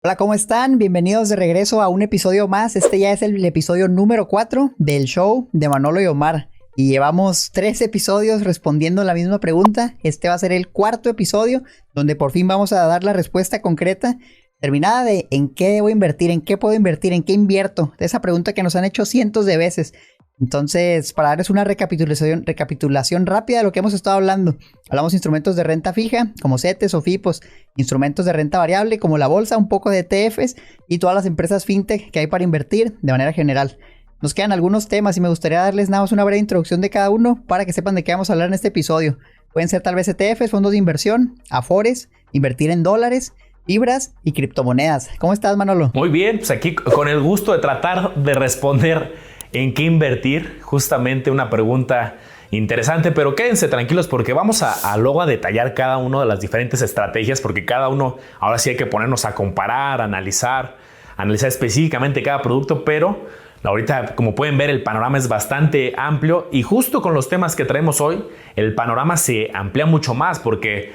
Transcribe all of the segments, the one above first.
Hola, ¿cómo están? Bienvenidos de regreso a un episodio más. Este ya es el episodio número 4 del show de Manolo y Omar. Y llevamos 3 episodios respondiendo la misma pregunta. Este va a ser el cuarto episodio donde por fin vamos a dar la respuesta concreta, terminada de en qué debo invertir, en qué puedo invertir, en qué invierto. De esa pregunta que nos han hecho cientos de veces. Entonces, para darles una recapitulación rápida de lo que hemos estado hablando. Hablamos de instrumentos de renta fija, como CETES o FIPOS, instrumentos de renta variable, como la bolsa, un poco de ETFs y todas las empresas fintech que hay para invertir de manera general. Nos quedan algunos temas y me gustaría darles nada más una breve introducción de cada uno para que sepan de qué vamos a hablar en este episodio. Pueden ser tal vez ETFs, fondos de inversión, afores, invertir en dólares, libras y criptomonedas. ¿Cómo estás, Manolo? Muy bien, pues aquí con el gusto de tratar de responder en qué invertir, justamente una pregunta interesante, pero quédense tranquilos porque vamos a luego a detallar cada una de las diferentes estrategias, porque cada uno, ahora sí hay que ponernos a comparar, analizar específicamente cada producto, pero ahorita, como pueden ver, el panorama es bastante amplio y justo con los temas que traemos hoy, el panorama se amplía mucho más porque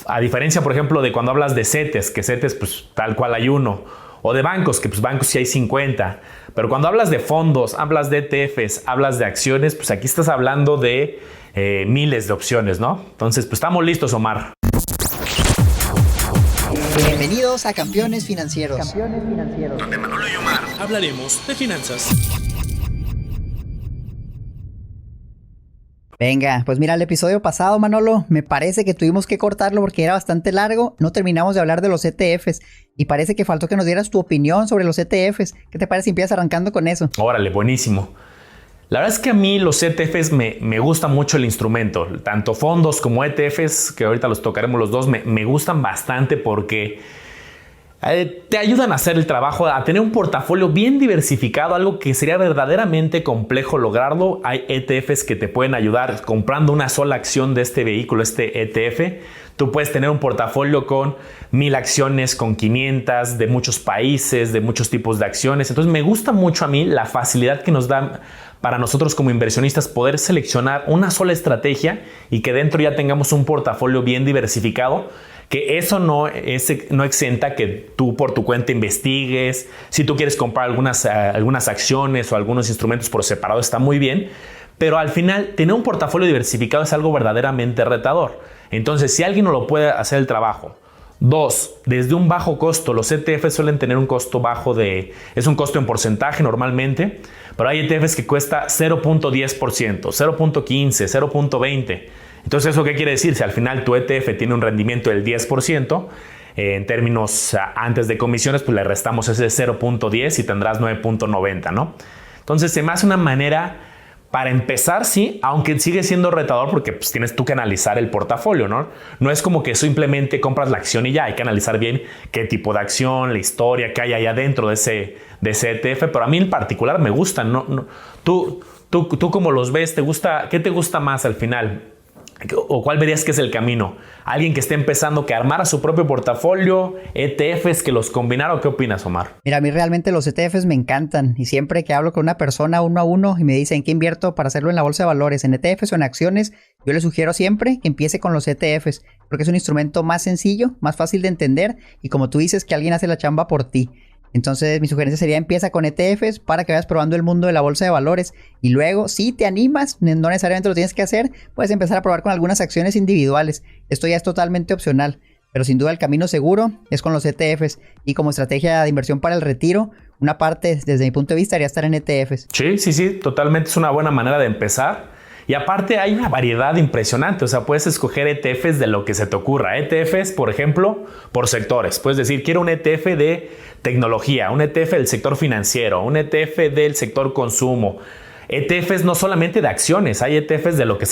a diferencia, por ejemplo, de cuando hablas de CETES, que CETES pues tal cual hay uno, o de bancos, que pues bancos sí hay 50. Pero cuando hablas de fondos, hablas de ETFs, hablas de acciones, pues aquí estás hablando de miles de opciones, ¿no? Entonces, pues estamos listos, Omar. Bienvenidos a Campeones Financieros. Donde Manolo y Omar hablaremos de finanzas. Venga, pues mira, el episodio pasado, Manolo, me parece que tuvimos que cortarlo porque era bastante largo. No terminamos de hablar de los ETFs y parece que faltó que nos dieras tu opinión sobre los ETFs. ¿Qué te parece si empiezas arrancando con eso? Órale, buenísimo. La verdad es que a mí los ETFs me gusta mucho el instrumento. Tanto fondos como ETFs, que ahorita los tocaremos los dos, me gustan bastante porque te ayudan a hacer el trabajo, a tener un portafolio bien diversificado, algo que sería verdaderamente complejo lograrlo. Hay ETFs que te pueden ayudar comprando una sola acción de este vehículo, este ETF. Tú puedes tener un portafolio con 1000 acciones, con 500 de muchos países, de muchos tipos de acciones. Entonces me gusta mucho a mí la facilidad que nos da para nosotros como inversionistas poder seleccionar una sola estrategia y que dentro ya tengamos un portafolio bien diversificado. Que eso no exenta que tú por tu cuenta investigues. Si tú quieres comprar algunas acciones o algunos instrumentos por separado, está muy bien. Pero al final, tener un portafolio diversificado es algo verdaderamente retador. Entonces, si alguien no lo puede hacer el trabajo. 2, desde un bajo costo. Los ETFs suelen tener un costo bajo es un costo en porcentaje normalmente. Pero hay ETFs que cuesta 0.10%, 0.15, 0.20%. Entonces, ¿eso qué quiere decir? Si al final tu ETF tiene un rendimiento del 10%, en términos antes de comisiones, pues le restamos ese 0.10 y tendrás 9.90, ¿no? Entonces, se me hace una manera para empezar, sí, aunque sigue siendo retador porque pues, tienes tú que analizar el portafolio, ¿no? No es como que simplemente compras la acción y ya, hay que analizar bien qué tipo de acción, la historia que hay ahí adentro de ese ETF, pero a mí en particular me gustan, ¿no? Tú ¿cómo los ves? ¿Qué te gusta más al final? ¿O cuál verías que es el camino? ¿Alguien que esté empezando que armara su propio portafolio? ¿ETFs que los combinara? ¿O qué opinas, Omar? Mira, a mí realmente los ETFs me encantan y siempre que hablo con una persona uno a uno y me dice en qué invierto para hacerlo en la bolsa de valores, en ETFs o en acciones, yo le sugiero siempre que empiece con los ETFs porque es un instrumento más sencillo, más fácil de entender y como tú dices que alguien hace la chamba por ti. Entonces mi sugerencia sería empieza con ETFs para que vayas probando el mundo de la bolsa de valores y luego si te animas, no necesariamente lo tienes que hacer, puedes empezar a probar con algunas acciones individuales. Esto ya es totalmente opcional, pero sin duda el camino seguro es con los ETFs y como estrategia de inversión para el retiro, una parte desde mi punto de vista sería estar en ETFs. Sí, totalmente es una buena manera de empezar. Y aparte hay una variedad impresionante, o sea, puedes escoger ETFs de lo que se te ocurra. ETFs, por ejemplo, por sectores. Puedes decir, quiero un ETF de tecnología, un ETF del sector financiero, un ETF del sector consumo. ETFs no solamente de acciones, hay ETFs de lo que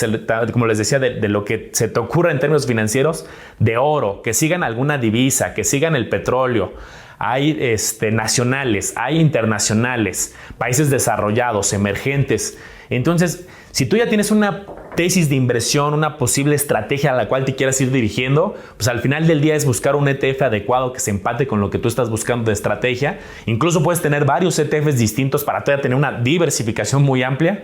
como les decía, de lo que se te ocurra en términos financieros, de oro, que sigan alguna divisa, que sigan el petróleo. Hay nacionales, hay internacionales, países desarrollados, emergentes. Entonces, si tú ya tienes una tesis de inversión, una posible estrategia a la cual te quieras ir dirigiendo, pues al final del día es buscar un ETF adecuado que se empate con lo que tú estás buscando de estrategia. Incluso puedes tener varios ETFs distintos para todavía tener una diversificación muy amplia.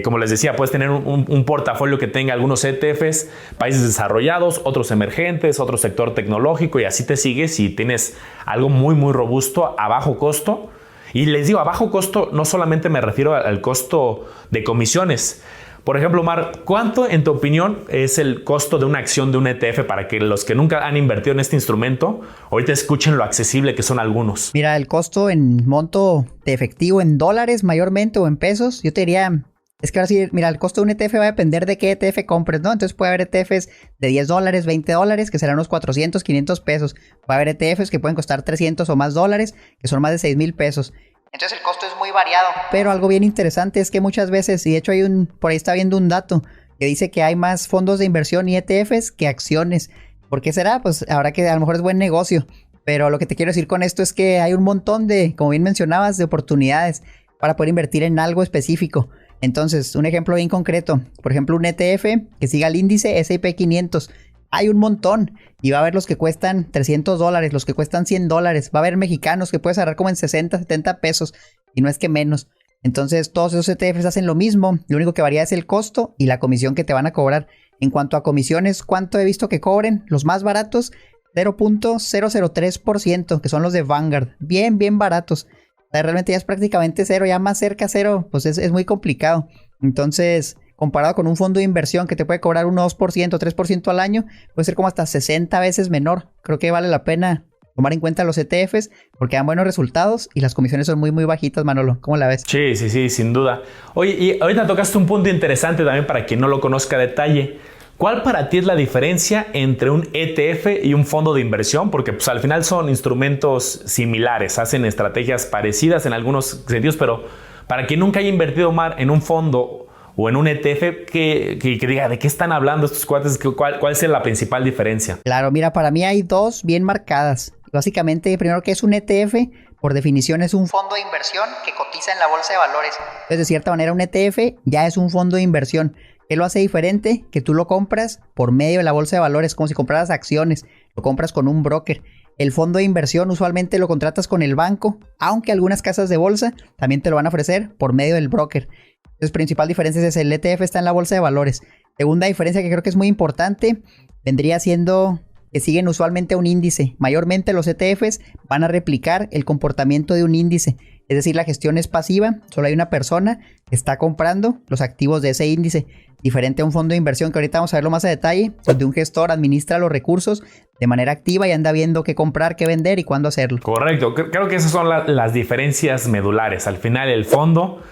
Como les decía, puedes tener un portafolio que tenga algunos ETFs, países desarrollados, otros emergentes, otro sector tecnológico, y así te sigues y tienes algo muy, muy robusto a bajo costo. Y les digo, a bajo costo no solamente me refiero al costo de comisiones. Por ejemplo, Omar, ¿cuánto en tu opinión es el costo de una acción de un ETF para que los que nunca han invertido en este instrumento ahorita escuchen lo accesible que son algunos? Mira, el costo en monto de efectivo en dólares mayormente o en pesos, yo te diría... Es que ahora sí, mira, el costo de un ETF va a depender de qué ETF compres, ¿no? Entonces puede haber ETFs de $10, $20, que serán unos 400, 500 pesos. Va a haber ETFs que pueden costar 300 o más dólares, que son más de 6,000 pesos. Entonces el costo es muy variado. Pero algo bien interesante es que muchas veces, y de hecho por ahí está viendo un dato, que dice que hay más fondos de inversión y ETFs que acciones. ¿Por qué será? Pues ahora que a lo mejor es buen negocio. Pero lo que te quiero decir con esto es que hay un montón de, como bien mencionabas, de oportunidades para poder invertir en algo específico. Entonces, un ejemplo bien concreto, por ejemplo, un ETF que siga el índice S&P 500. Hay un montón y va a haber los que cuestan $300, los que cuestan $100. Va a haber mexicanos que puedes agarrar como en 60, 70 pesos y no es que menos. Entonces, todos esos ETFs hacen lo mismo. Lo único que varía es el costo y la comisión que te van a cobrar. En cuanto a comisiones, ¿cuánto he visto que cobren? Los más baratos, 0.003%, que son los de Vanguard. Bien, bien baratos. Realmente ya es prácticamente cero, ya más cerca a cero, pues es muy complicado. Entonces, comparado con un fondo de inversión que te puede cobrar un 2%, 3% al año, puede ser como hasta 60 veces menor. Creo que vale la pena tomar en cuenta los ETFs porque dan buenos resultados y las comisiones son muy, muy bajitas, Manolo. ¿Cómo la ves? Sí, sin duda. Oye, y ahorita tocaste un punto interesante también para quien no lo conozca a detalle. ¿Cuál para ti es la diferencia entre un ETF y un fondo de inversión? Porque pues, al final son instrumentos similares, hacen estrategias parecidas en algunos sentidos, pero para quien nunca haya invertido más en un fondo o en un ETF, que diga, ¿de qué están hablando estos cuates? ¿Cuál es la principal diferencia? Claro, mira, para mí hay dos bien marcadas. Básicamente, primero, que es un ETF, por definición es un fondo de inversión que cotiza en la bolsa de valores. Entonces, de cierta manera, un ETF ya es un fondo de inversión. ¿Qué lo hace diferente? Que tú lo compras por medio de la bolsa de valores, como si compraras acciones, lo compras con un broker. El fondo de inversión usualmente lo contratas con el banco, aunque algunas casas de bolsa también te lo van a ofrecer por medio del broker. Entonces, principal diferencia es el ETF está en la bolsa de valores. Segunda diferencia que creo que es muy importante, vendría siendo que siguen usualmente un índice. Mayormente los ETFs van a replicar el comportamiento de un índice. Es decir, la gestión es pasiva, solo hay una persona que está comprando los activos de ese índice. Diferente a un fondo de inversión que ahorita vamos a verlo más a detalle, donde un gestor administra los recursos de manera activa y anda viendo qué comprar, qué vender y cuándo hacerlo. Correcto, creo que esas son las diferencias medulares. Al final el fondo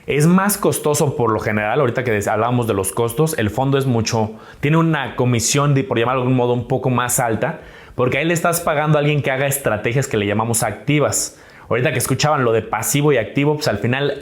es más costoso por lo general. Ahorita que hablábamos de los costos, el fondo tiene una comisión, por llamarlo de algún modo, un poco más alta, porque ahí le estás pagando a alguien que haga estrategias que le llamamos activas. Ahorita que escuchaban lo de pasivo y activo, pues al final,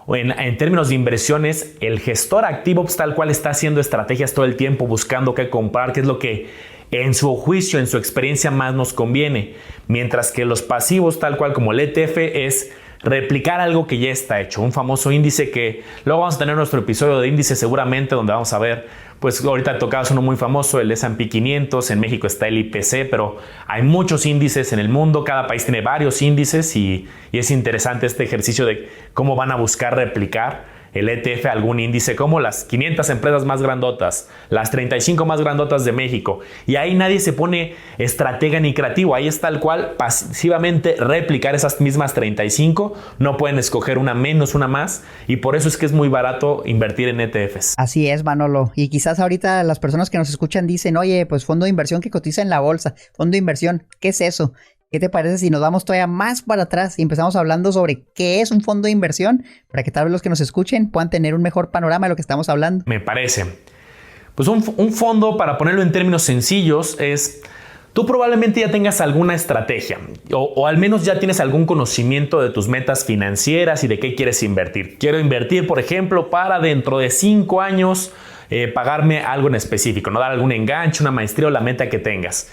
en términos de inversiones, el gestor activo pues, tal cual está haciendo estrategias todo el tiempo, buscando qué comprar, qué es lo que en su juicio, en su experiencia más nos conviene. Mientras que los pasivos, tal cual como el ETF, es replicar algo que ya está hecho. Un famoso índice que luego vamos a tener nuestro episodio de índice seguramente, donde vamos a ver, pues ahorita tocabas uno muy famoso, el S&P 500, en México está el IPC, pero hay muchos índices en el mundo, cada país tiene varios índices y es interesante este ejercicio de cómo van a buscar replicar el ETF a algún índice, como las 500 empresas más grandotas, las 35 más grandotas de México. Y ahí nadie se pone estratega ni creativo. Ahí es tal cual pasivamente replicar esas mismas 35. No pueden escoger una menos, una más. Y por eso es que es muy barato invertir en ETFs. Así es, Manolo. Y quizás ahorita las personas que nos escuchan dicen, oye, pues fondo de inversión que cotiza en la bolsa. Fondo de inversión, ¿qué es eso? ¿Qué te parece si nos vamos todavía más para atrás y empezamos hablando sobre qué es un fondo de inversión para que tal vez los que nos escuchen puedan tener un mejor panorama de lo que estamos hablando? Me parece. Pues un fondo, para ponerlo en términos sencillos, es... Tú probablemente ya tengas alguna estrategia o al menos ya tienes algún conocimiento de tus metas financieras y de qué quieres invertir. Quiero invertir, por ejemplo, para dentro de 5 años pagarme algo en específico, no dar algún enganche, una maestría o la meta que tengas.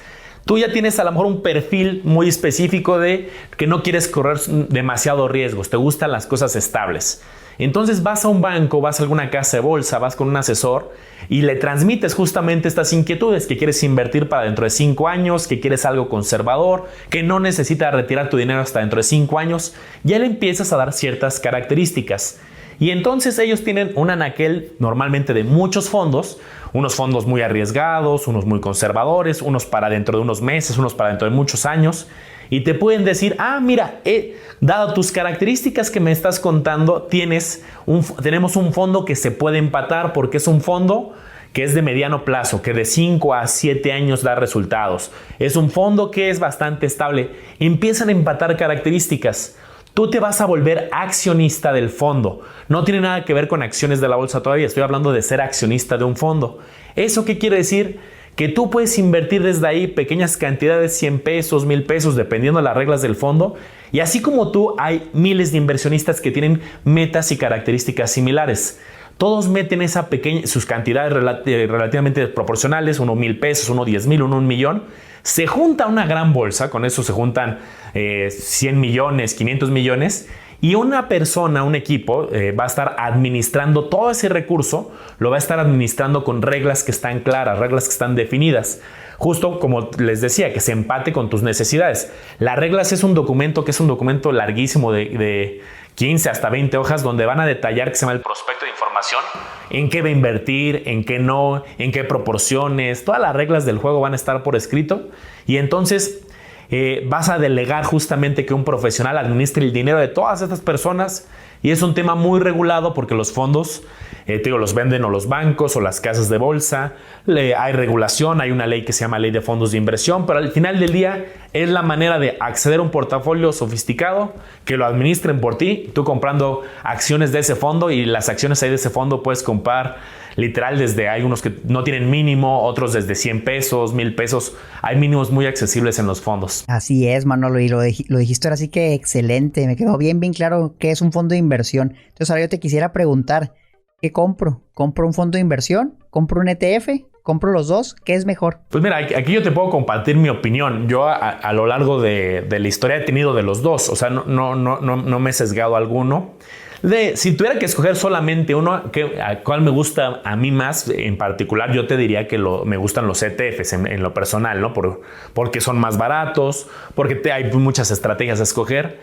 Tú ya tienes a lo mejor un perfil muy específico de que no quieres correr demasiados riesgos, te gustan las cosas estables. Entonces vas a un banco, vas a alguna casa de bolsa, vas con un asesor y le transmites justamente estas inquietudes, que quieres invertir para dentro de 5 años, que quieres algo conservador, que no necesitas retirar tu dinero hasta dentro de 5 años. Ya le empiezas a dar ciertas características. Y entonces ellos tienen un anaquel normalmente de muchos fondos, unos fondos muy arriesgados, unos muy conservadores, unos para dentro de unos meses, unos para dentro de muchos años. Y te pueden decir, mira, dado tus características que me estás contando, tenemos un fondo que se puede empatar porque es un fondo que es de mediano plazo, que de 5 a 7 años da resultados. Es un fondo que es bastante estable. Empiezan a empatar características. Tú te vas a volver accionista del fondo. No tiene nada que ver con acciones de la bolsa todavía. Estoy hablando de ser accionista de un fondo. ¿Eso qué quiere decir? Que tú puedes invertir desde ahí pequeñas cantidades, 100 pesos, 1000 pesos, dependiendo de las reglas del fondo. Y así como tú, hay miles de inversionistas que tienen metas y características similares. Todos meten sus cantidades relativamente proporcionales, uno 1000 pesos, uno 10,000, uno 1,000,000. Se junta una gran bolsa, con eso se juntan 100 millones, 500 millones. Y una persona, un equipo, va a estar administrando todo ese recurso, lo va a estar administrando con reglas que están claras, reglas que están definidas. Justo como les decía, que se empate con tus necesidades. Las reglas es un documento que es un documento larguísimo de 15 hasta 20 hojas donde van a detallar, que se llama el prospecto de información, en qué va a invertir, en qué no, en qué proporciones. Todas las reglas del juego van a estar por escrito y entonces vas a delegar justamente que un profesional administre el dinero de todas estas personas y es un tema muy regulado porque los fondos los venden o los bancos o las casas de bolsa. Hay regulación, hay una ley que se llama Ley de Fondos de Inversión, pero al final del día es la manera de acceder a un portafolio sofisticado, que lo administren por ti, tú comprando acciones de ese fondo y las acciones ahí de ese fondo puedes comprar literal desde, hay unos que no tienen mínimo, otros desde 100 pesos, 1000 pesos. Hay mínimos muy accesibles en los fondos. Así es, Manolo, y lo dijiste ahora sí que excelente. Me quedó bien claro qué es un fondo de inversión. Entonces ahora yo te quisiera preguntar, ¿qué compro? ¿Compro un fondo de inversión? ¿Compro un ETF? ¿Compro los dos? ¿Qué es mejor? Pues mira, aquí yo te puedo compartir mi opinión. Yo a lo largo de la historia he tenido de los dos. O sea, no me he sesgado a alguno. Si tuviera que escoger solamente uno, a cuál me gusta a mí más en particular, yo te diría que me gustan los ETFs en lo personal, ¿no? Porque son más baratos, porque hay muchas estrategias a escoger.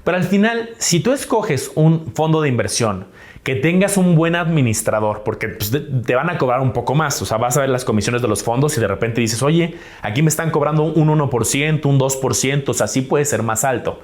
Pero al final, si tú escoges un fondo de inversión, que tengas un buen administrador, porque pues, te van a cobrar un poco más. O sea, vas a ver las comisiones de los fondos y de repente dices, oye, aquí me están cobrando un 1%, un 2%, o sea, sí puede ser más alto.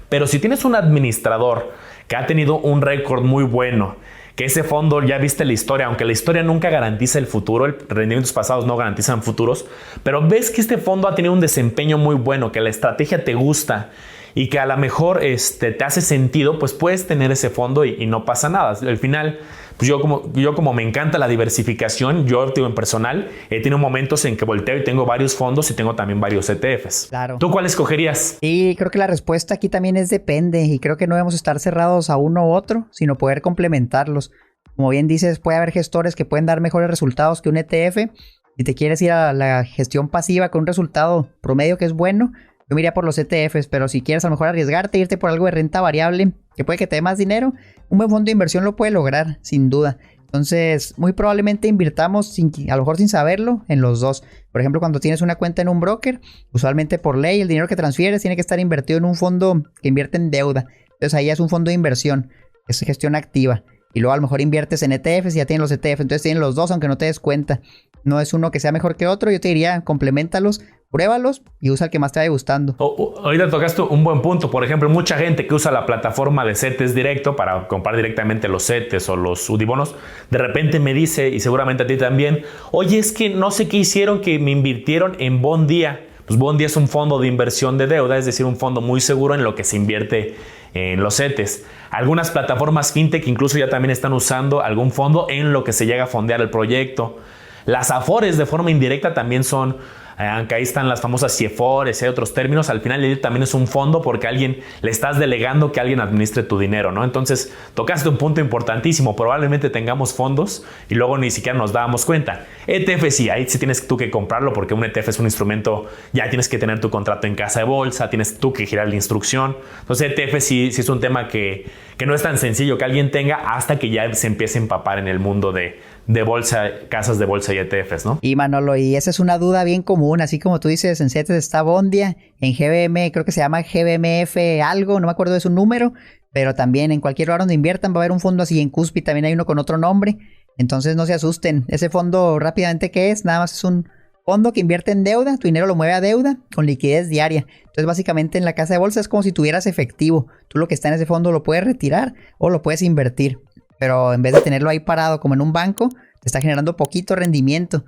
Pero si tienes un administrador que ha tenido un récord muy bueno, que ese fondo ya viste la historia, aunque la historia nunca garantiza el futuro, rendimientos pasados no garantizan futuros, pero ves que este fondo ha tenido un desempeño muy bueno, que la estrategia te gusta y que a lo mejor te hace sentido, pues puedes tener ese fondo y no pasa nada. Al final, pues yo como me encanta la diversificación, yo en personal he tenido momentos en que volteo y tengo varios fondos y tengo también varios ETFs. Claro. ¿Tú cuál escogerías? Sí, creo que la respuesta aquí también es depende y creo que no debemos estar cerrados a uno u otro, sino poder complementarlos. Como bien dices, puede haber gestores que pueden dar mejores resultados que un ETF. Si te quieres ir a la gestión pasiva con un resultado promedio que es bueno, yo me iría por los ETFs, pero si quieres a lo mejor arriesgarte, irte por algo de renta variable, que puede que te dé más dinero, un buen fondo de inversión lo puede lograr, sin duda. Entonces, muy probablemente invirtamos, a lo mejor sin saberlo, en los dos. Por ejemplo, cuando tienes una cuenta en un broker, usualmente por ley, el dinero que transfieres tiene que estar invertido en un fondo que invierte en deuda. Entonces, ahí es un fondo de inversión, es gestión activa. Y luego a lo mejor inviertes en ETFs y ya tienes los ETFs, entonces tienen los dos aunque no te des cuenta. No es uno que sea mejor que otro, yo te diría, compleméntalos, pruébalos y usa el que más te vaya gustando. Ahorita tocaste un buen punto. Por ejemplo, mucha gente que usa la plataforma de CETES directo para comprar directamente los CETES o los UDIBonos, de repente me dice, y seguramente a ti también, oye, es que no sé qué hicieron que me invirtieron en Bondía. Pues Bondía es un fondo de inversión de deuda, es decir, un fondo muy seguro en lo que se invierte en los CETES. Algunas plataformas fintech incluso ya también están usando algún fondo en lo que se llega a fondear el proyecto. Las Afores de forma indirecta también son aunque ahí están las famosas CIEFORES, hay otros términos, al final del día también es un fondo porque alguien le estás delegando que alguien administre tu dinero, ¿no? Entonces, tocaste un punto importantísimo. Probablemente tengamos fondos y luego ni siquiera nos dábamos cuenta. ETF sí, ahí sí tienes tú que comprarlo porque un ETF es un instrumento, ya tienes que tener tu contrato en casa de bolsa, tienes tú que girar la instrucción. Entonces, ETF sí es un tema que no es tan sencillo que alguien tenga hasta que ya se empiece a empapar en el mundo de bolsa, casas de bolsa y ETFs, ¿no? Y Manolo, y esa es una duda bien común, así como tú dices, en CETES está Bondia, en GBM creo que se llama GBMF algo, no me acuerdo de su número, pero también en cualquier lugar donde inviertan va a haber un fondo así, en Cuspi también hay uno con otro nombre, entonces no se asusten, ese fondo rápidamente ¿qué es? Nada más es un fondo que invierte en deuda, tu dinero lo mueve a deuda con liquidez diaria, entonces básicamente en la casa de bolsa es como si tuvieras efectivo, tú lo que está en ese fondo lo puedes retirar o lo puedes invertir. Pero en vez de tenerlo ahí parado como en un banco, te está generando poquito rendimiento.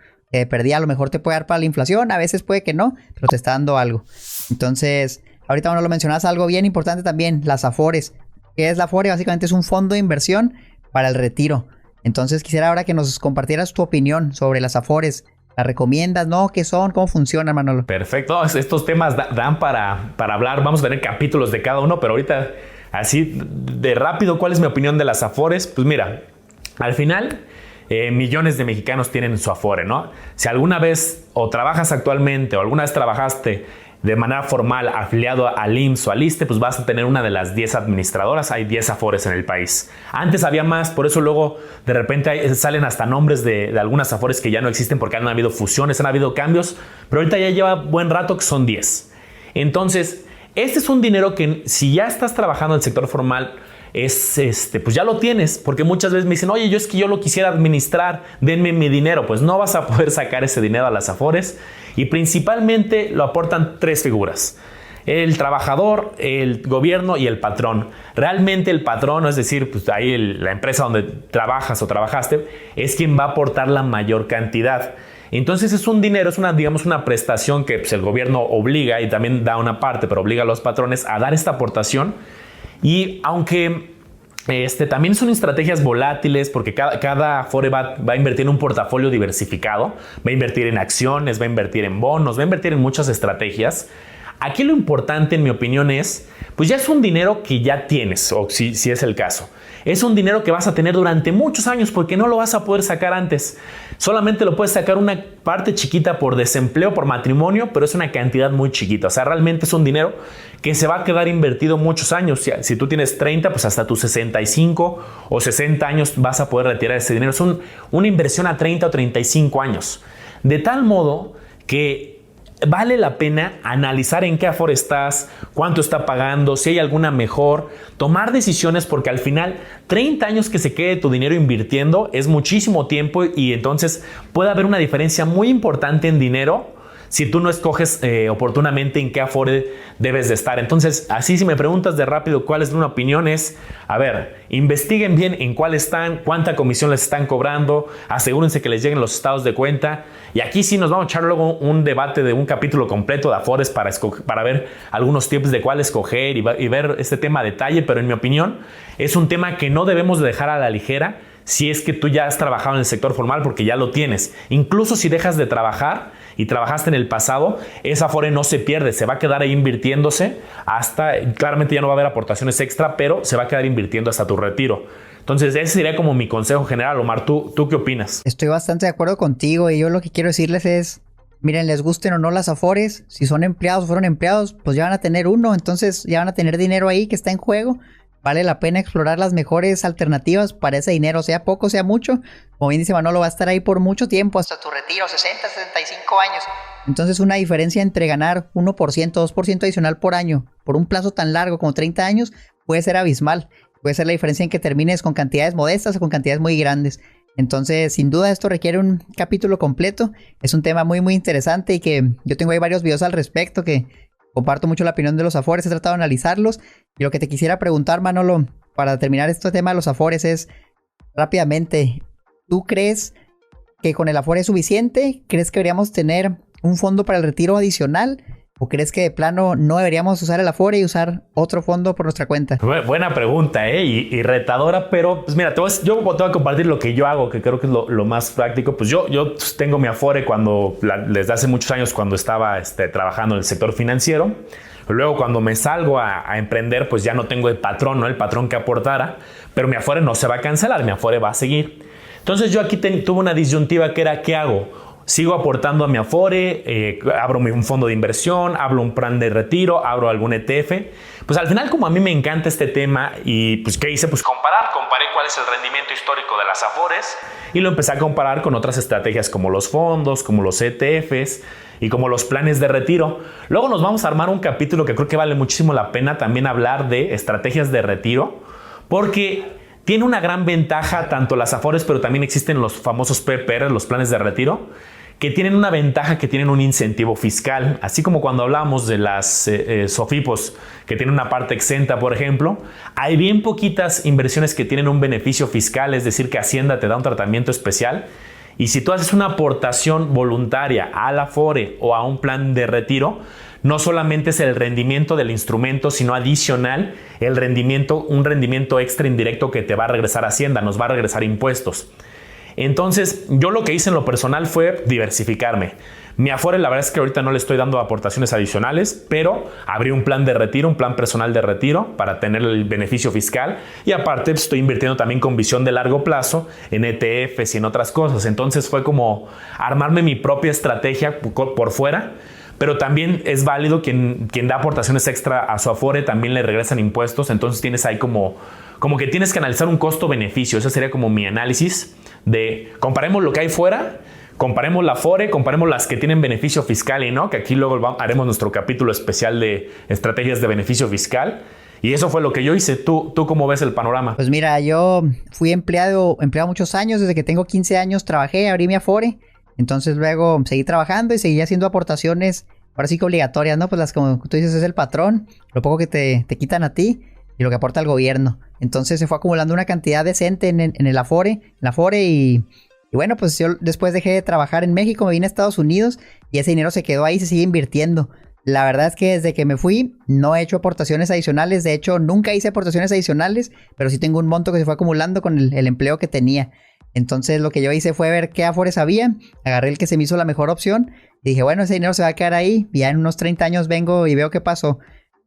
Perdí, a lo mejor te puede dar para la inflación, a veces puede que no, pero te está dando algo. Entonces, ahorita bueno, lo mencionas algo bien importante también, las Afores. ¿Qué es la Afore? Básicamente es un fondo de inversión para el retiro. Entonces quisiera ahora que nos compartieras tu opinión sobre las Afores. ¿Las recomiendas? ¿No? ¿Qué son? ¿Cómo funcionan, Manolo? Perfecto. Estos temas dan para hablar. Vamos a tener capítulos de cada uno, pero ahorita... Así de rápido, ¿cuál es mi opinión de las Afores? Pues mira, al final millones de mexicanos tienen su Afore, ¿no? Si alguna vez o trabajas actualmente o alguna vez trabajaste de manera formal afiliado al IMSS o al ISSSTE, pues vas a tener una de las 10 administradoras. Hay 10 Afores en el país. Antes había más, por eso luego de repente salen hasta nombres de algunas Afores que ya no existen porque han habido fusiones, han habido cambios, pero ahorita ya lleva buen rato que son 10. Entonces... este es un dinero que si ya estás trabajando en el sector formal, pues ya lo tienes, porque muchas veces me dicen, oye, yo lo quisiera administrar, denme mi dinero. Pues no vas a poder sacar ese dinero a las Afores y principalmente lo aportan 3 figuras. El trabajador, el gobierno y el patrón. Realmente el patrón, es decir, pues ahí la empresa donde trabajas o trabajaste, es quien va a aportar la mayor cantidad. Entonces es un dinero, es una prestación que pues, el gobierno obliga y también da una parte, pero obliga a los patrones a dar esta aportación. Y aunque también son estrategias volátiles porque cada Afore va a invertir en un portafolio diversificado, va a invertir en acciones, va a invertir en bonos, va a invertir en muchas estrategias. Aquí lo importante, en mi opinión, es, pues ya es un dinero que ya tienes, o si es el caso. Es un dinero que vas a tener durante muchos años porque no lo vas a poder sacar antes. Solamente lo puedes sacar una parte chiquita por desempleo, por matrimonio, pero es una cantidad muy chiquita. O sea, realmente es un dinero que se va a quedar invertido muchos años. Si tú tienes 30, pues hasta tus 65 o 60 años vas a poder retirar ese dinero. Es una inversión a 30 o 35 años. De tal modo que vale la pena analizar en qué Afore estás, cuánto está pagando, si hay alguna mejor, tomar decisiones porque al final 30 años que se quede tu dinero invirtiendo es muchísimo tiempo y entonces puede haber una diferencia muy importante en dinero si tú no escoges oportunamente en qué Afore debes de estar. Entonces, así si me preguntas de rápido cuál es una opinión es, a ver, investiguen bien en cuál están, cuánta comisión les están cobrando, asegúrense que les lleguen los estados de cuenta y aquí sí nos vamos a echar luego un debate de un capítulo completo de Afores para ver algunos tips de cuál escoger y ver este tema a detalle, pero en mi opinión es un tema que no debemos de dejar a la ligera si es que tú ya has trabajado en el sector formal porque ya lo tienes. Incluso si dejas de trabajar y trabajaste en el pasado, esa Afore no se pierde, se va a quedar ahí invirtiéndose hasta, claramente ya no va a haber aportaciones extra, pero se va a quedar invirtiendo hasta tu retiro. Entonces ese sería como mi consejo general. Omar, ¿tú qué opinas? Estoy bastante de acuerdo contigo y yo lo que quiero decirles es, miren, les gusten o no las Afores, si son empleados o fueron empleados, pues ya van a tener uno, entonces ya van a tener dinero ahí que está en juego. Vale la pena explorar las mejores alternativas para ese dinero, sea poco, sea mucho. Como bien dice Manolo, va a estar ahí por mucho tiempo, hasta tu retiro, 60, 65 años. Entonces una diferencia entre ganar 1%, 2% adicional por año, por un plazo tan largo como 30 años, puede ser abismal. Puede ser la diferencia en que termines con cantidades modestas o con cantidades muy grandes. Entonces, sin duda, esto requiere un capítulo completo. Es un tema muy, muy interesante y que yo tengo ahí varios videos al respecto que comparto mucho la opinión de los Afores, he tratado de analizarlos. Y lo que te quisiera preguntar, Manolo, para terminar este tema de los Afores es, rápidamente, ¿tú crees que con el Afore es suficiente? ¿Crees que deberíamos tener un fondo para el retiro adicional? ¿O crees que de plano no deberíamos usar el Afore y usar otro fondo por nuestra cuenta? Buena pregunta, y retadora, pero pues mira, yo te voy a compartir lo que yo hago, que creo que es lo más práctico. Pues yo tengo mi Afore desde hace muchos años cuando estaba trabajando en el sector financiero. Luego cuando me salgo a emprender, pues ya no tengo el patrón, ¿no? El patrón que aportara, pero mi Afore no se va a cancelar, mi Afore va a seguir. Entonces yo aquí tuve una disyuntiva que era, ¿qué hago? Sigo aportando a mi Afore, abro un fondo de inversión, abro un plan de retiro, abro algún ETF. Pues al final, como a mí me encanta este tema, y pues ¿qué hice? Pues comparé cuál es el rendimiento histórico de las Afores y lo empecé a comparar con otras estrategias como los fondos, como los ETFs y como los planes de retiro. Luego nos vamos a armar un capítulo que creo que vale muchísimo la pena también hablar de estrategias de retiro, porque tiene una gran ventaja tanto las Afores, pero también existen los famosos PPR, los planes de retiro, que tienen una ventaja, que tienen un incentivo fiscal. Así como cuando hablamos de las SOFIPOS, que tienen una parte exenta, por ejemplo, hay bien poquitas inversiones que tienen un beneficio fiscal, es decir, que Hacienda te da un tratamiento especial. Y si tú haces una aportación voluntaria al Afore o a un plan de retiro, no solamente es el rendimiento del instrumento, sino adicional un rendimiento extra indirecto que te va a regresar a Hacienda, nos va a regresar impuestos. Entonces, yo lo que hice en lo personal fue diversificarme. Mi Afore, la verdad es que ahorita no le estoy dando aportaciones adicionales, pero abrí un plan de retiro, un plan personal de retiro para tener el beneficio fiscal, y aparte estoy invirtiendo también con visión de largo plazo en ETFs y en otras cosas. Entonces fue como armarme mi propia estrategia por fuera, pero también es válido quien da aportaciones extra a su Afore, también le regresan impuestos. Entonces tienes ahí como que tienes que analizar un costo-beneficio. Ese sería como mi análisis de comparemos lo que hay fuera, comparemos la Afore, comparemos las que tienen beneficio fiscal y no, que aquí luego haremos nuestro capítulo especial de estrategias de beneficio fiscal. Y eso fue lo que yo hice. ¿Tú cómo ves el panorama? Pues mira, yo fui empleado muchos años. Desde que tengo 15 años trabajé, abrí mi Afore. Entonces luego seguí trabajando y seguí haciendo aportaciones, ahora sí que obligatorias, ¿no? Pues las, como tú dices, es el patrón, lo poco que te quitan a ti y lo que aporta el gobierno. Entonces se fue acumulando una cantidad decente en el Afore, y bueno, pues yo después dejé de trabajar en México, me vine a Estados Unidos y ese dinero se quedó ahí, se sigue invirtiendo. La verdad es que desde que me fui no he hecho aportaciones adicionales. De hecho, nunca hice aportaciones adicionales, pero sí tengo un monto que se fue acumulando con el empleo que tenía. Entonces lo que yo hice fue ver qué Afores había, agarré el que se me hizo la mejor opción y dije, bueno, ese dinero se va a quedar ahí y ya en unos 30 años vengo y veo qué pasó.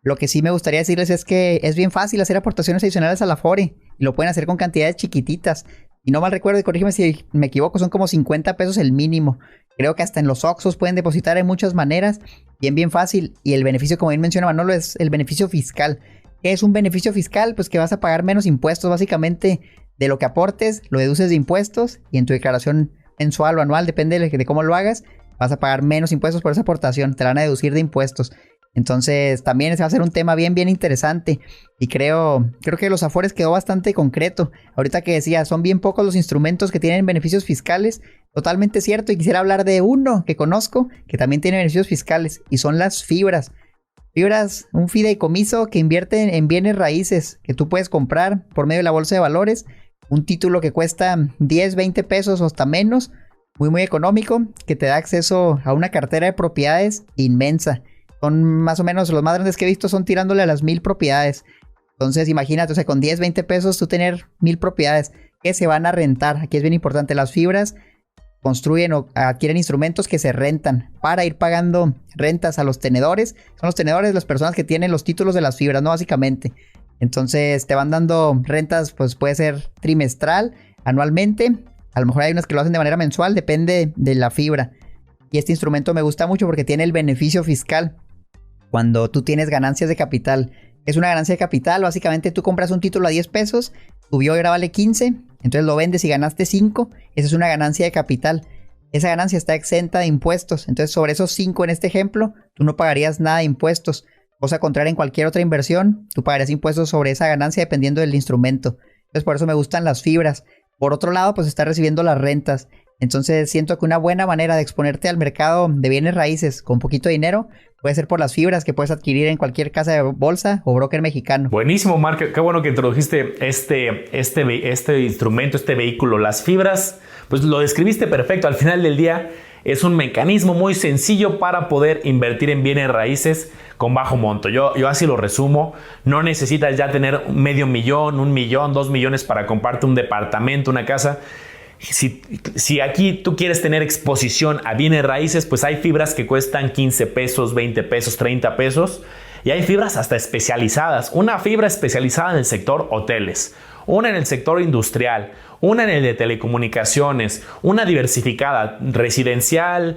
Lo que sí me gustaría decirles es que es bien fácil hacer aportaciones adicionales al Afore y lo pueden hacer con cantidades chiquititas. Y no mal recuerdo, y corrígeme si me equivoco, son como 50 pesos el mínimo. Creo que hasta en los Oxxos pueden depositar en muchas maneras, bien fácil. Y el beneficio, como bien menciona Manolo, es el beneficio fiscal. ¿Qué es un beneficio fiscal? Pues que vas a pagar menos impuestos, básicamente de lo que aportes, lo deduces de impuestos y en tu declaración mensual o anual, depende de cómo lo hagas, vas a pagar menos impuestos por esa aportación, te la van a deducir de impuestos. Entonces también ese va a ser un tema bien interesante y creo que los Afores quedó bastante concreto. Ahorita que decía, son bien pocos los instrumentos que tienen beneficios fiscales, totalmente cierto, y quisiera hablar de uno que conozco que también tiene beneficios fiscales y son las fibras. Fibras, un fideicomiso que invierte en bienes raíces que tú puedes comprar por medio de la bolsa de valores, un título que cuesta 10, 20 pesos o hasta menos, muy económico, que te da acceso a una cartera de propiedades inmensa. Son más o menos, los más grandes que he visto son tirándole a las 1000 propiedades. Entonces imagínate, o sea, con 10, 20 pesos tú tener 1000 propiedades que se van a rentar. Aquí es bien importante, las fibras construyen o adquieren instrumentos que se rentan para ir pagando rentas a los tenedores. Son los tenedores las personas que tienen los títulos de las fibras, ¿no? Básicamente. Entonces te van dando rentas, pues puede ser trimestral, anualmente. A lo mejor hay unas que lo hacen de manera mensual, depende de la fibra. Y este instrumento me gusta mucho porque tiene el beneficio fiscal. Cuando tú tienes ganancias de capital, es una ganancia de capital. Básicamente tú compras un título a 10 pesos, subió y ahora vale 15, entonces lo vendes y ganaste 5. Esa es una ganancia de capital. Esa ganancia está exenta de impuestos. Entonces sobre esos 5 en este ejemplo, tú no pagarías nada de impuestos. Cosa contraria en cualquier otra inversión, tú pagarías impuestos sobre esa ganancia dependiendo del instrumento. Entonces por eso me gustan las fibras. Por otro lado, pues estás recibiendo las rentas. Entonces siento que una buena manera de exponerte al mercado de bienes raíces con poquito dinero puede ser por las fibras que puedes adquirir en cualquier casa de bolsa o broker mexicano. Buenísimo, Mark. Qué bueno que introdujiste este instrumento, este vehículo. Las fibras, pues lo describiste perfecto. Al final del día es un mecanismo muy sencillo para poder invertir en bienes raíces con bajo monto. Yo así lo resumo. No necesitas ya tener $500,000, $1,000,000, $2,000,000 para comprarte un departamento, una casa. Si aquí tú quieres tener exposición a bienes raíces, pues hay fibras que cuestan 15 pesos, 20 pesos, 30 pesos. Y hay fibras hasta especializadas. Una fibra especializada en el sector hoteles, una en el sector industrial, una en el de telecomunicaciones, una diversificada, residencial,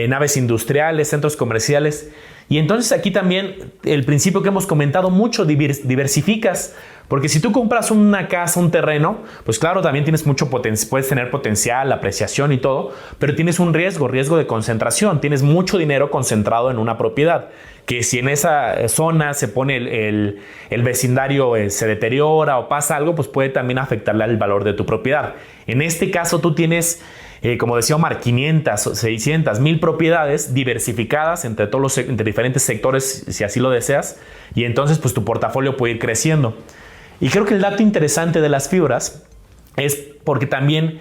naves industriales, centros comerciales. Y entonces aquí también el principio que hemos comentado mucho, diversificas. Porque si tú compras una casa, un terreno, pues claro, también tienes mucho potencial, puedes tener potencial, apreciación y todo, pero tienes un riesgo de concentración. Tienes mucho dinero concentrado en una propiedad, que si en esa zona se pone el vecindario, se deteriora o pasa algo, pues puede también afectarle al valor de tu propiedad. En este caso tú tienes, como decía Omar, 500, 600, 1000 propiedades diversificadas entre diferentes sectores, si así lo deseas, y entonces pues tu portafolio puede ir creciendo. Y creo que el dato interesante de las fibras es porque también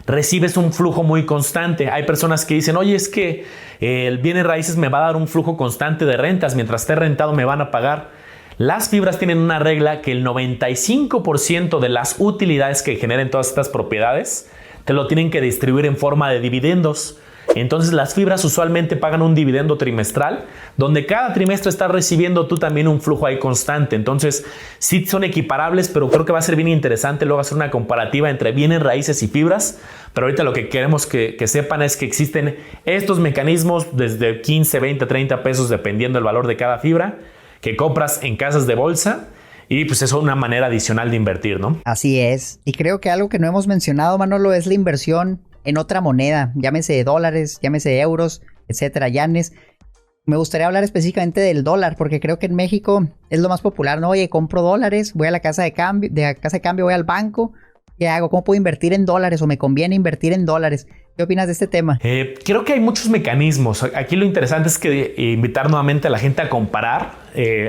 recibes un flujo muy constante. Hay personas que dicen, oye, es que el bienes raíces me va a dar un flujo constante de rentas, mientras esté rentado me van a pagar. Las fibras tienen una regla que el 95% de las utilidades que generen todas estas propiedades te lo tienen que distribuir en forma de dividendos. Entonces las fibras usualmente pagan un dividendo trimestral, donde cada trimestre estás recibiendo tú también un flujo ahí constante. Entonces sí son equiparables, pero creo que va a ser bien interesante luego hacer una comparativa entre bienes raíces y fibras. Pero ahorita lo que queremos que sepan es que existen estos mecanismos desde 15, 20, 30 pesos dependiendo del valor de cada fibra que compras en casas de bolsa. Y pues eso es una manera adicional de invertir, ¿no? Así es. Y creo que algo que no hemos mencionado, Manolo, es la inversión en otra moneda, llámese dólares, llámese euros, etcétera, yanes. Me gustaría hablar específicamente del dólar, porque creo que en México es lo más popular, ¿no? Oye, compro dólares, voy a la casa de cambio, voy al banco, ¿qué hago? ¿Cómo puedo invertir en dólares? ¿O me conviene invertir en dólares? ¿Qué opinas de este tema? Creo que hay muchos mecanismos. Aquí lo interesante es que invitar nuevamente a la gente a comparar.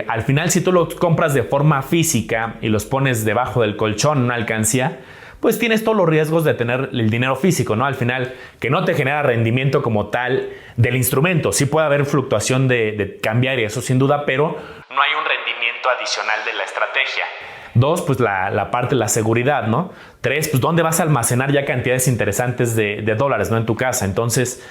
Al final, si tú los compras de forma física y los pones debajo del colchón, una alcancía, pues tienes todos los riesgos de tener el dinero físico, ¿no? Al final, que no te genera rendimiento como tal del instrumento. Sí puede haber fluctuación de cambiaria, eso sin duda, pero no hay un rendimiento adicional de la estrategia. 2, pues la parte de la seguridad, ¿no? 3, pues dónde vas a almacenar ya cantidades interesantes de dólares, ¿no? En tu casa. Entonces,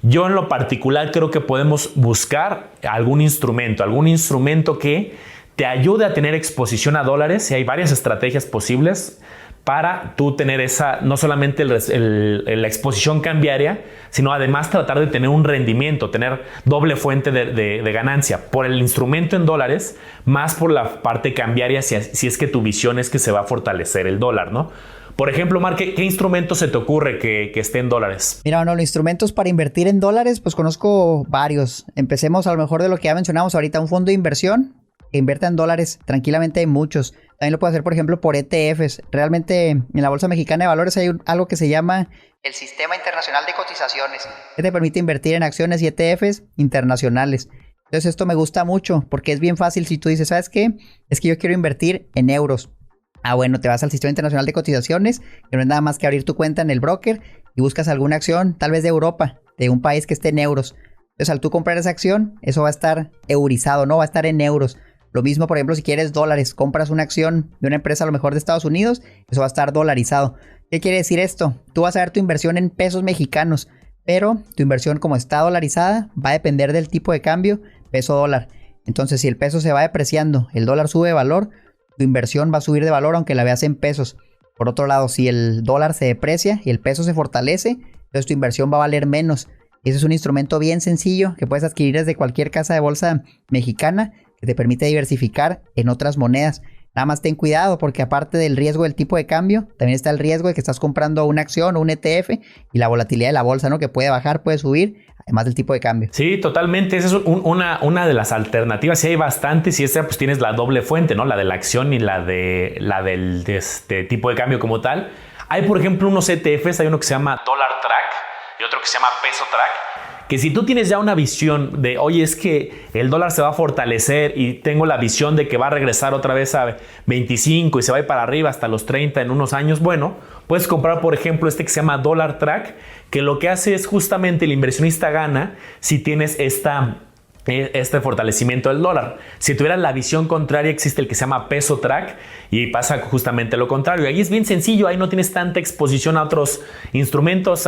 yo en lo particular creo que podemos buscar algún instrumento que te ayude a tener exposición a dólares, y hay varias estrategias posibles para tú tener esa, no solamente la exposición cambiaria, sino además tratar de tener un rendimiento, tener doble fuente de ganancia por el instrumento en dólares, más por la parte cambiaria, si es que tu visión es que se va a fortalecer el dólar, ¿no? Por ejemplo, Mar, ¿qué instrumento se te ocurre que esté en dólares? Mira, bueno, los instrumentos para invertir en dólares, pues conozco varios. Empecemos a lo mejor de lo que ya mencionamos ahorita, un fondo de inversión que invierta en dólares. Tranquilamente hay muchos. También lo puede hacer, por ejemplo, por ETFs. Realmente en la Bolsa Mexicana de Valores hay algo que se llama el Sistema Internacional de Cotizaciones, que te permite invertir en acciones y ETFs internacionales. Entonces esto me gusta mucho porque es bien fácil. Si tú dices, ¿sabes qué? Es que yo quiero invertir en euros. Ah, bueno, te vas al Sistema Internacional de Cotizaciones, que no es nada más que abrir tu cuenta en el broker y buscas alguna acción, tal vez de Europa, de un país que esté en euros. Entonces al tú comprar esa acción, eso va a estar eurizado, ¿no? Va a estar en euros. Lo mismo, por ejemplo, si quieres dólares, compras una acción de una empresa a lo mejor de Estados Unidos, eso va a estar dolarizado. ¿Qué quiere decir esto? Tú vas a ver tu inversión en pesos mexicanos, pero tu inversión como está dolarizada va a depender del tipo de cambio peso-dólar. Entonces, si el peso se va depreciando, el dólar sube de valor, tu inversión va a subir de valor aunque la veas en pesos. Por otro lado, si el dólar se deprecia y el peso se fortalece, entonces tu inversión va a valer menos. Ese es un instrumento bien sencillo que puedes adquirir desde cualquier casa de bolsa mexicana, que te permite diversificar en otras monedas. Nada más ten cuidado porque aparte del riesgo del tipo de cambio, también está el riesgo de que estás comprando una acción o un ETF y la volatilidad de la bolsa, ¿no? Que puede bajar, puede subir, además del tipo de cambio. Sí, totalmente. Esa es una de las alternativas. Sí hay bastantes y esa pues tienes la doble fuente, ¿no? La de la acción y la del tipo de cambio como tal. Hay, por ejemplo, unos ETFs. Hay uno que se llama Dollar Track y otro que se llama Peso Track, que si tú tienes ya una visión de, oye, es que el dólar se va a fortalecer y tengo la visión de que va a regresar otra vez a 25 y se va a ir para arriba hasta los 30 en unos años, bueno, puedes comprar, por ejemplo, que se llama Dollar Track, que lo que hace es justamente el inversionista gana si tienes este fortalecimiento del dólar. Si tuvieras la visión contraria, existe el que se llama Peso Track y pasa justamente lo contrario. Ahí es bien sencillo, ahí no tienes tanta exposición a otros instrumentos,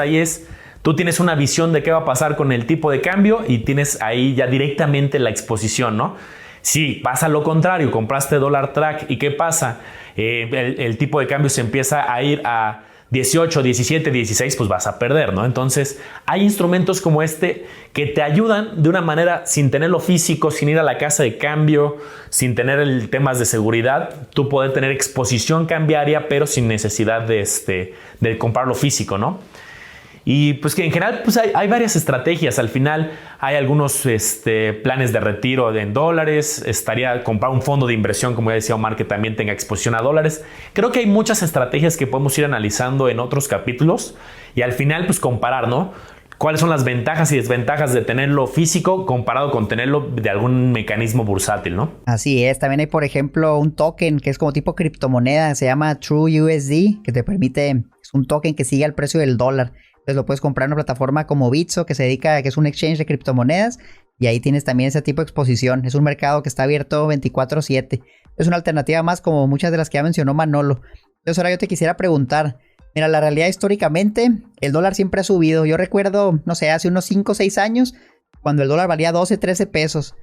tú tienes una visión de qué va a pasar con el tipo de cambio y tienes ahí ya directamente la exposición, ¿no? Si pasa lo contrario, compraste Dollar Track y ¿qué pasa? El tipo de cambio se empieza a ir a 18, 17, 16, pues vas a perder, ¿no? Entonces, hay instrumentos como este que te ayudan de una manera sin tenerlo físico, sin ir a la casa de cambio, sin tener temas de seguridad, tú poder tener exposición cambiaria, pero sin necesidad de comprarlo físico, ¿no? Y pues que en general pues hay varias estrategias. Al final hay algunos planes de retiro en dólares. Estaría comprar un fondo de inversión, como ya decía Omar, que también tenga exposición a dólares. Creo que hay muchas estrategias que podemos ir analizando en otros capítulos y al final pues comparar, ¿no? ¿Cuáles son las ventajas y desventajas de tenerlo físico comparado con tenerlo de algún mecanismo bursátil, ¿no? Así es. También hay, por ejemplo, un token que es como tipo criptomoneda. Se llama TrueUSD, que te permite, es un token que sigue al precio del dólar. Entonces lo puedes comprar en una plataforma como Bitso, que es un exchange de criptomonedas, y ahí tienes también ese tipo de exposición. Es un mercado que está abierto 24/7. Es una alternativa más como muchas de las que ya mencionó Manolo. Entonces ahora yo te quisiera preguntar, mira, la realidad históricamente, el dólar siempre ha subido. Yo recuerdo, no sé, hace unos 5 o 6 años, cuando el dólar valía 12, 13 pesos.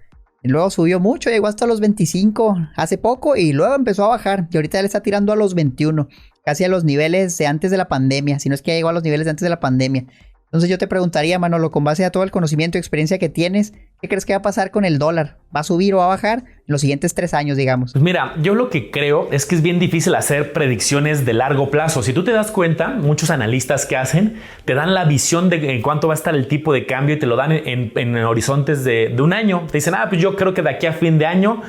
Y luego subió mucho, llegó hasta los 25 hace poco y luego empezó a bajar. Y ahorita ya le está tirando a los 21. Casi a los niveles de antes de la pandemia, si no es que ya llegó a los niveles de antes de la pandemia. Entonces yo te preguntaría, Manolo, con base a todo el conocimiento y experiencia que tienes, ¿qué crees que va a pasar con el dólar? ¿Va a subir o va a bajar en los siguientes 3 años, digamos? Pues mira, yo lo que creo es que es bien difícil hacer predicciones de largo plazo. Si tú te das cuenta, muchos analistas que hacen, te dan la visión de en cuánto va a estar el tipo de cambio y te lo dan en horizontes de un año. Te dicen, pues yo creo que de aquí a fin de año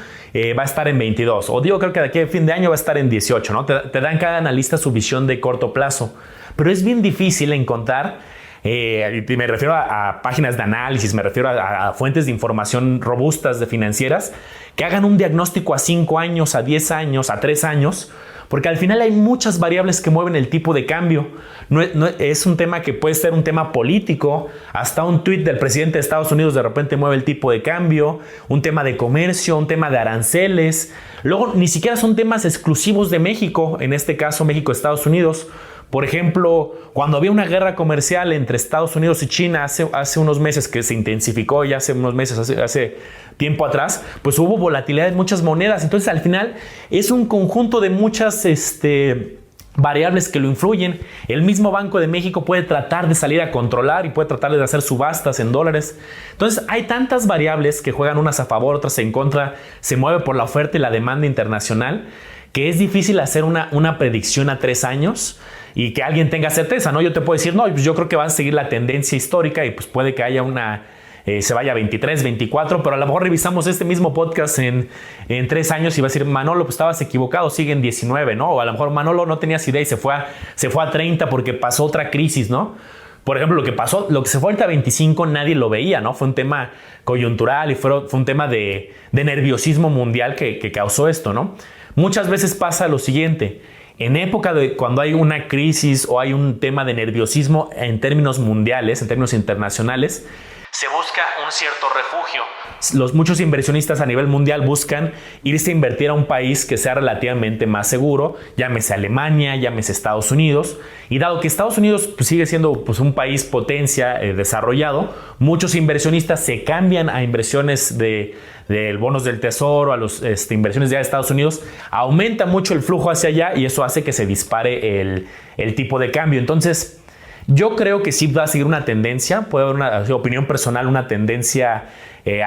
va a estar en 22. O digo, creo que de aquí a fin de año va a estar en 18, ¿no? Te dan cada analista su visión de corto plazo. Pero es bien difícil encontrar, me refiero a páginas de análisis, me refiero a fuentes de información robustas de financieras que hagan un diagnóstico a 5 años, a 10 años, a 3 años, porque al final hay muchas variables que mueven el tipo de cambio. No es un tema que puede ser un tema político, hasta un tuit del presidente de Estados Unidos de repente mueve el tipo de cambio, un tema de comercio, un tema de aranceles. Luego ni siquiera son temas exclusivos de México, en este caso México-Estados Unidos. Por ejemplo, cuando había una guerra comercial entre Estados Unidos y China hace unos meses, que se intensificó ya hace unos meses, hace tiempo atrás, pues hubo volatilidad en muchas monedas. Entonces al final es un conjunto de muchas variables que lo influyen. El mismo Banco de México puede tratar de salir a controlar y puede tratar de hacer subastas en dólares. Entonces hay tantas variables que juegan unas a favor, otras en contra, se mueve por la oferta y la demanda internacional, que es difícil hacer una predicción a 3 años y que alguien tenga certeza, ¿no? Yo te puedo decir, no, pues yo creo que va a seguir la tendencia histórica y pues puede que haya se vaya a 23, 24, pero a lo mejor revisamos este mismo podcast en 3 años y va a decir, Manolo, pues estabas equivocado, sigue en 19, ¿no? O a lo mejor Manolo no tenías idea y se fue a 30 porque pasó otra crisis, ¿no? Por ejemplo, lo que se fue ahorita a 25 nadie lo veía, ¿no? Fue un tema coyuntural y fue un tema de nerviosismo mundial que causó esto, ¿no? Muchas veces pasa lo siguiente. En época de cuando hay una crisis o hay un tema de nerviosismo en términos mundiales, en términos internacionales, se busca un cierto refugio. Muchos inversionistas a nivel mundial buscan irse a invertir a un país que sea relativamente más seguro, llámese Alemania, llámese Estados Unidos. Y dado que Estados Unidos pues, sigue siendo pues, un país potencia desarrollado, muchos inversionistas se cambian a inversiones de bonos del tesoro, a las inversiones de Estados Unidos. Aumenta mucho el flujo hacia allá y eso hace que se dispare el tipo de cambio. Entonces, yo creo que sí va a seguir una tendencia, puede haber una opinión personal, una tendencia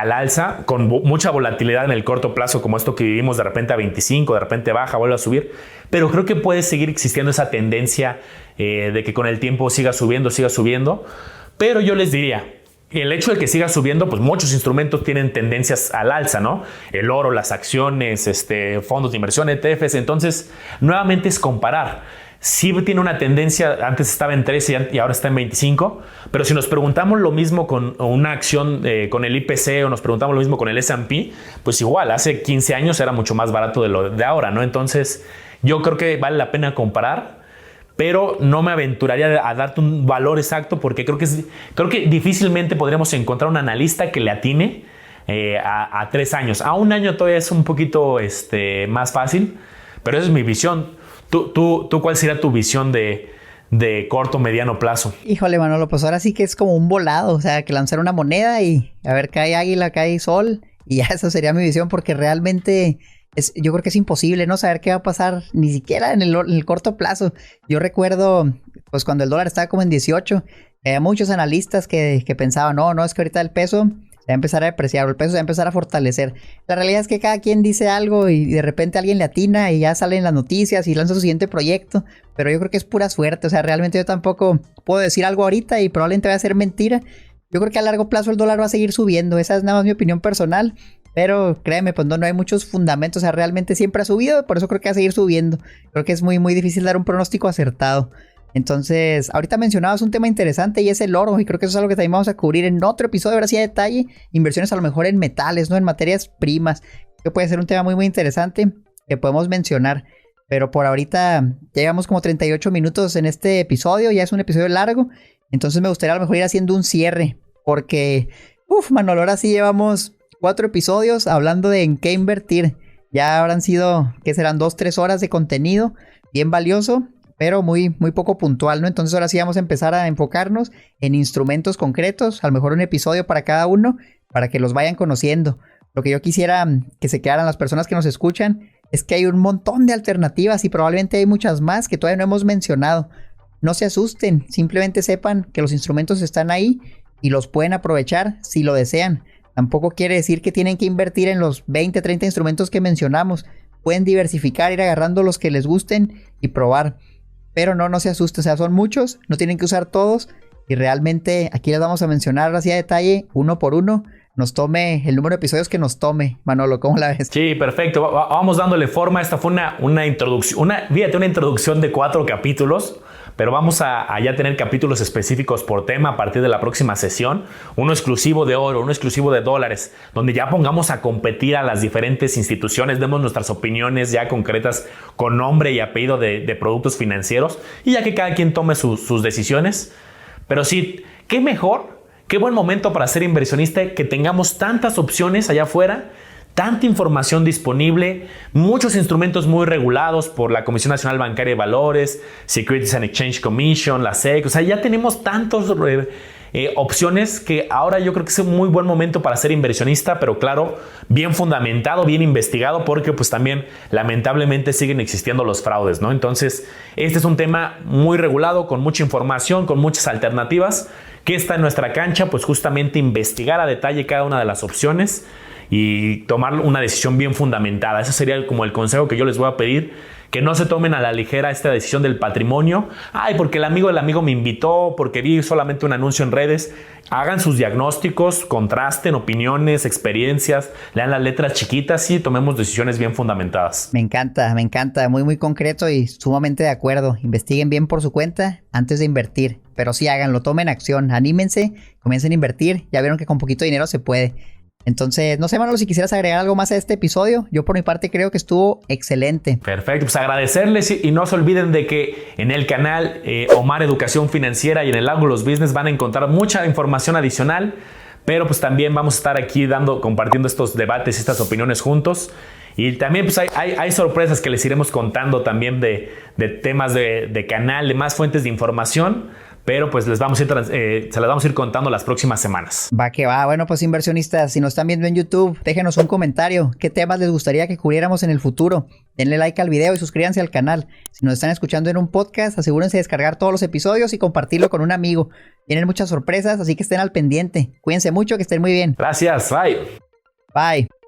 al alza, con mucha volatilidad en el corto plazo, como esto que vivimos de repente a 25, de repente baja, vuelve a subir, pero creo que puede seguir existiendo esa tendencia de que con el tiempo siga subiendo, pero yo les diría, el hecho de que siga subiendo, pues muchos instrumentos tienen tendencias al alza, ¿no? El oro, las acciones, fondos de inversión, ETFs, entonces nuevamente es comparar. sí tiene una tendencia, antes estaba en 13 y ahora está en 25, pero si nos preguntamos lo mismo con una acción con el IPC o nos preguntamos lo mismo con el S&P, pues igual, hace 15 años era mucho más barato de lo de ahora, ¿no? Entonces, yo creo que vale la pena comparar, pero no me aventuraría a darte un valor exacto porque creo que difícilmente podremos encontrar un analista que le atine a 3 años. A un año todavía es un poquito más fácil, pero esa es mi visión. ¿Tú cuál sería tu visión de corto, mediano plazo? Híjole, Manolo, pues ahora sí que es como un volado, o sea, que lanzar una moneda y a ver, cae águila, cae sol, y ya esa sería mi visión, porque realmente yo creo que es imposible no saber qué va a pasar, ni siquiera en el corto plazo. Yo recuerdo, pues cuando el dólar estaba como en 18, había muchos analistas que pensaban, no, es que ahorita el peso se va a empezar a depreciar, o el peso se va a empezar a fortalecer. La realidad es que cada quien dice algo y de repente alguien le atina y ya sale en las noticias y lanza su siguiente proyecto, pero yo creo que es pura suerte. O sea, realmente yo tampoco puedo decir algo ahorita y probablemente va a ser mentira. Yo creo que a largo plazo el dólar va a seguir subiendo, esa es nada más mi opinión personal, pero créeme, pues no hay muchos fundamentos. O sea, realmente siempre ha subido, por eso creo que va a seguir subiendo. Creo que es muy, muy difícil dar un pronóstico acertado. Entonces, ahorita mencionabas un tema interesante y es el oro, y creo que eso es algo que también vamos a cubrir en otro episodio, ahora sí a detalle, inversiones a lo mejor en metales, ¿no? En materias primas, que puede ser un tema muy muy interesante que podemos mencionar, pero por ahorita ya llevamos como 38 minutos en este episodio, ya es un episodio largo, entonces me gustaría a lo mejor ir haciendo un cierre, porque, Manolo, ahora sí llevamos 4 episodios hablando de en qué invertir, ya habrán sido, ¿qué serán? 2-3 horas de contenido, bien valioso, pero muy, muy poco puntual, ¿no? Entonces ahora sí vamos a empezar a enfocarnos en instrumentos concretos, a lo mejor un episodio para cada uno, para que los vayan conociendo. Lo que yo quisiera que se quedaran las personas que nos escuchan es que hay un montón de alternativas y probablemente hay muchas más que todavía no hemos mencionado. No se asusten, simplemente sepan que los instrumentos están ahí y los pueden aprovechar si lo desean. Tampoco quiere decir que tienen que invertir en los 20-30 instrumentos que mencionamos. Pueden diversificar, ir agarrando los que les gusten y probar. Pero no se asuste, o sea, son muchos, no tienen que usar todos. Y realmente aquí les vamos a mencionar así a detalle, uno por uno. Nos tome el número de episodios que nos tome. Manolo, ¿cómo la ves? Sí, perfecto. Vamos dándole forma. Esta fue una introducción, una introducción de 4 capítulos. Pero vamos a ya tener capítulos específicos por tema a partir de la próxima sesión. Uno exclusivo de oro, uno exclusivo de dólares, donde ya pongamos a competir a las diferentes instituciones, demos nuestras opiniones ya concretas con nombre y apellido de productos financieros y ya que cada quien tome sus decisiones. Pero sí, qué mejor, qué buen momento para ser inversionista que tengamos tantas opciones allá afuera, tanta información disponible, muchos instrumentos muy regulados por la Comisión Nacional Bancaria de Valores, Securities and Exchange Commission, la SEC. O sea, ya tenemos tantas opciones que ahora yo creo que es un muy buen momento para ser inversionista, pero claro, bien fundamentado, bien investigado, porque pues también lamentablemente siguen existiendo los fraudes, ¿no? Entonces, este es un tema muy regulado, con mucha información, con muchas alternativas. ¿Qué está en nuestra cancha? Pues justamente investigar a detalle cada una de las opciones y tomar una decisión bien fundamentada. Ese sería como el consejo que yo les voy a pedir, que no se tomen a la ligera esta decisión del patrimonio. Ay, porque el amigo del amigo me invitó, porque vi solamente un anuncio en redes. Hagan sus diagnósticos, contrasten opiniones, experiencias, lean las letras chiquitas y tomemos decisiones bien fundamentadas. Me encanta, muy muy concreto y sumamente de acuerdo. Investiguen bien por su cuenta antes de invertir, pero sí háganlo, tomen acción, anímense, comiencen a invertir. Ya vieron que con poquito dinero se puede. Entonces, no sé, Manolo, si quisieras agregar algo más a este episodio. Yo por mi parte creo que estuvo excelente. Perfecto, pues agradecerles y no se olviden de que en el canal Omar Educación Financiera y en el Ángulos Business van a encontrar mucha información adicional, pero pues también vamos a estar aquí compartiendo estos debates y estas opiniones juntos. Y también pues hay sorpresas que les iremos contando también de temas de canal, de más fuentes de información. Pero pues se las vamos a ir contando las próximas semanas. Va que va. Bueno, pues inversionistas, si nos están viendo en YouTube, déjenos un comentario. ¿Qué temas les gustaría que cubriéramos en el futuro? Denle like al video y suscríbanse al canal. Si nos están escuchando en un podcast, asegúrense de descargar todos los episodios y compartirlo con un amigo. Tienen muchas sorpresas, así que estén al pendiente. Cuídense mucho, que estén muy bien. Gracias, bye. Bye.